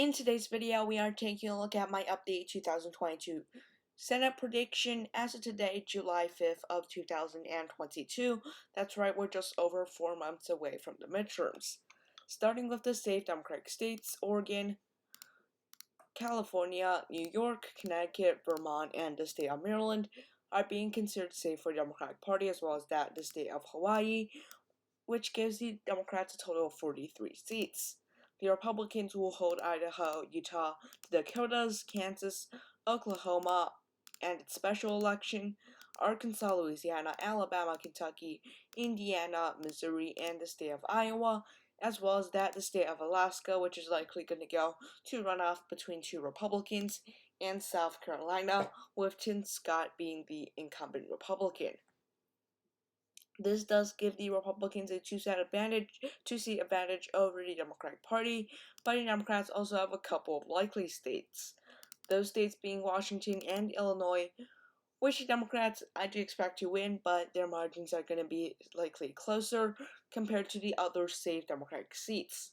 In today's video, we are taking a look at my update 2022 Senate prediction as of today, July 5th of 2022. That's right, we're just over 4 months away from the midterms. Starting with the safe Democratic states, Oregon, California, New York, Connecticut, Vermont, and the state of Maryland are being considered safe for the Democratic Party, as well as that the state of Hawaii, which gives the Democrats a total of 43 seats. The Republicans will hold Idaho, Utah, the Dakotas, Kansas, Oklahoma, and its special election, Arkansas, Louisiana, Alabama, Kentucky, Indiana, Missouri, and the state of Iowa, as well as that the state of Alaska, which is likely going to go to runoff between two Republicans, and South Carolina, with Tim Scott being the incumbent Republican. This does give the Republicans a two-seat advantage over the Democratic Party, but the Democrats also have a couple of likely states. Those states being Washington and Illinois, which the Democrats I do expect to win, but their margins are going to be likely closer compared to the other safe Democratic seats.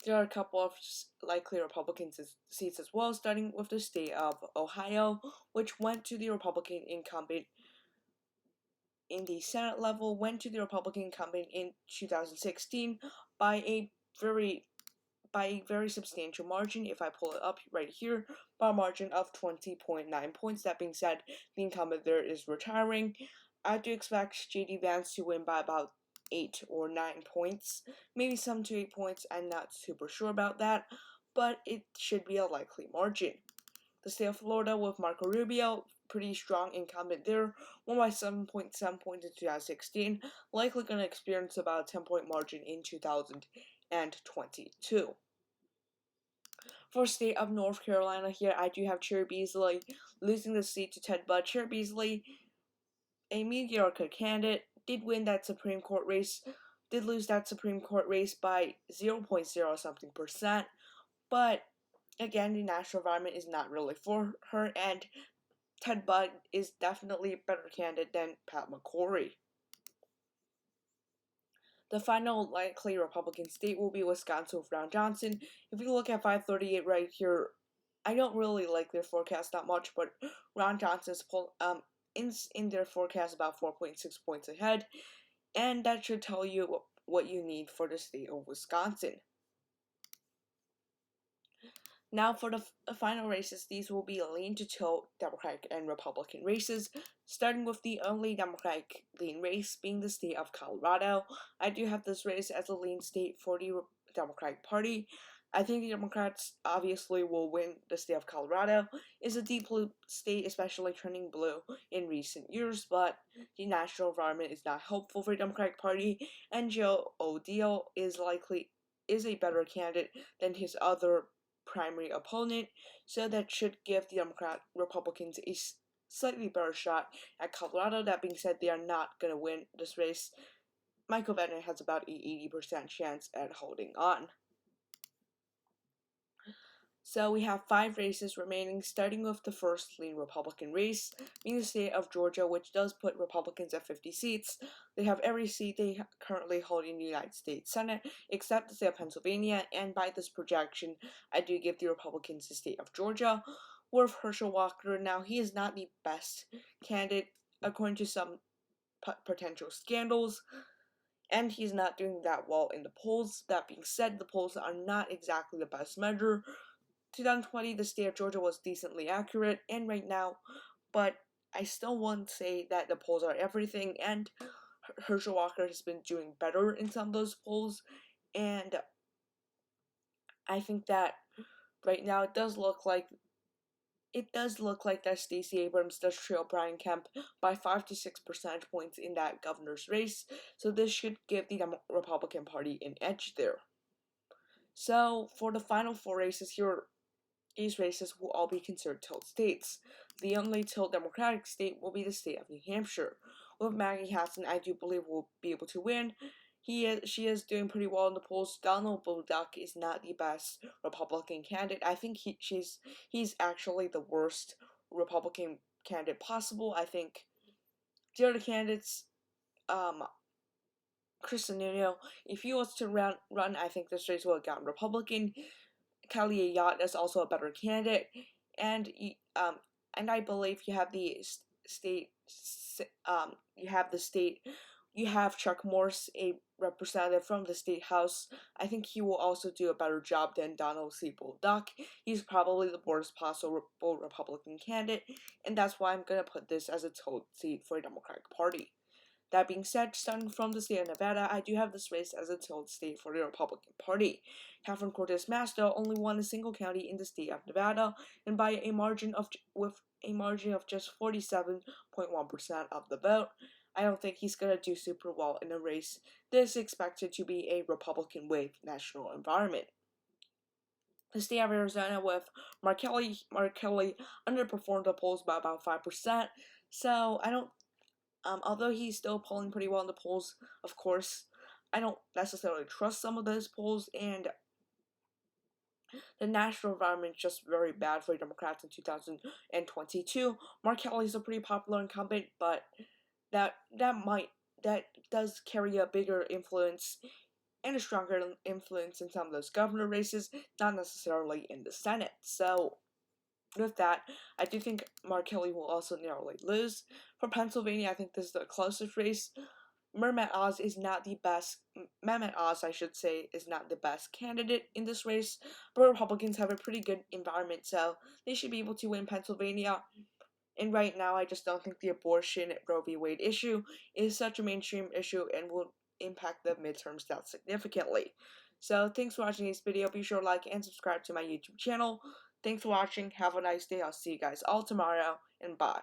There are a couple of likely Republican seats as well, starting with the state of Ohio, which went to the Republican incumbent in the Senate level, went to the Republican incumbent in 2016 by a very substantial margin. If I pull it up right here, by a margin of 20.9 points. That being said, the incumbent there is retiring. I do expect J.D. Vance to win by about 8 or 9 points, maybe 7 to 8 points. I'm not super sure about that, but it should be a likely margin. The state of Florida with Marco Rubio, pretty strong incumbent there, won by 7.7 points in 2016, likely going to experience about a 10-point margin in 2022. For state of North Carolina here, I do have Cherry Beasley losing the seat to Ted Budd. Cherry Beasley, a mediocre candidate, did win that Supreme Court race, did lose that Supreme Court race by 0.0 something percent, but again, the national environment is not really for her, and Ted Budd is definitely a better candidate than Pat McCrory. The final likely Republican state will be Wisconsin with Ron Johnson. If you look at FiveThirtyEight right here, I don't really like their forecast that much, but Ron Johnson's in their forecast about 4.6 points ahead, and that should tell you what you need for the state of Wisconsin. Now for the final races, these will be lean to tilt Democratic and Republican races, starting with the only Democratic lean race being the state of Colorado. I do have this race as a lean state for the Democratic Party. I think the Democrats obviously will win the state of Colorado. It's a deep blue state, especially turning blue in recent years, but the national environment is not helpful for the Democratic Party, and Joe O'Dea is a better candidate than his other primary opponent, so that should give the Republicans a slightly better shot at Colorado. That being said, they are not going to win this race. Michael Bennet has about an 80% chance at holding on. So we have 5 races remaining, starting with the first lean Republican race, being the state of Georgia, which does put Republicans at 50 seats. They have every seat they currently hold in the United States Senate, except the state of Pennsylvania, and by this projection, I do give the Republicans the state of Georgia. With Herschel Walker, now he is not the best candidate, according to some potential scandals, and he's not doing that well in the polls. That being said, the polls are not exactly the best measure. 2020, the state of Georgia was decently accurate, and right now, but I still won't say that the polls are everything, and Herschel Walker has been doing better in some of those polls, and I think that right now it does look like that Stacey Abrams does trail Brian Kemp by 5 to 6 percentage points in that governor's race, so this should give the Republican Party an edge there. So, for the final 4 races here, these races will all be considered tilt states. The only tilt Democratic state will be the state of New Hampshire. With Maggie Hassan, I do believe will be able to win. She is doing pretty well in the polls. Donald Bullock is not the best Republican candidate. I think he's actually the worst Republican candidate possible. I think the other candidates, Sununu. If he was to run, I think this race would have gotten Republican. Kelly Ayotte is also a better candidate, and I believe you have the state, you have Chuck Morse, a representative from the state house. I think he will also do a better job than Donald C. Duck. He's probably the worst possible Republican candidate, and that's why I'm gonna put this as a tilt seat for the Democratic Party. That being said, starting from the state of Nevada, I do have this race as a tilt state for the Republican Party. Catherine Cortez Masto only won a single county in the state of Nevada, and by a margin of just 47.1% of the vote. I don't think he's gonna do super well in a race that is expected to be a Republican wave national environment. The state of Arizona with Mark Kelly underperformed the polls by about 5%. So I don't although he's still polling pretty well in the polls, of course, I don't necessarily trust some of those polls, and the national environment is just very bad for Democrats in 2022. Mark Kelly's a pretty popular incumbent, but that does carry a bigger influence and a stronger influence in some of those governor races, not necessarily in the Senate. So with that, I do think Mark Kelly will also narrowly lose. For Pennsylvania, I think this is the closest race. Mehmet Oz, is not the best candidate in this race, but Republicans have a pretty good environment, so they should be able to win Pennsylvania. And right now, I just don't think the abortion Roe v. Wade issue is such a mainstream issue and will impact the midterms that significantly. So thanks for watching this video. Be sure to like and subscribe to my YouTube channel. Thanks for watching. Have a nice day. I'll see you guys all tomorrow, and bye.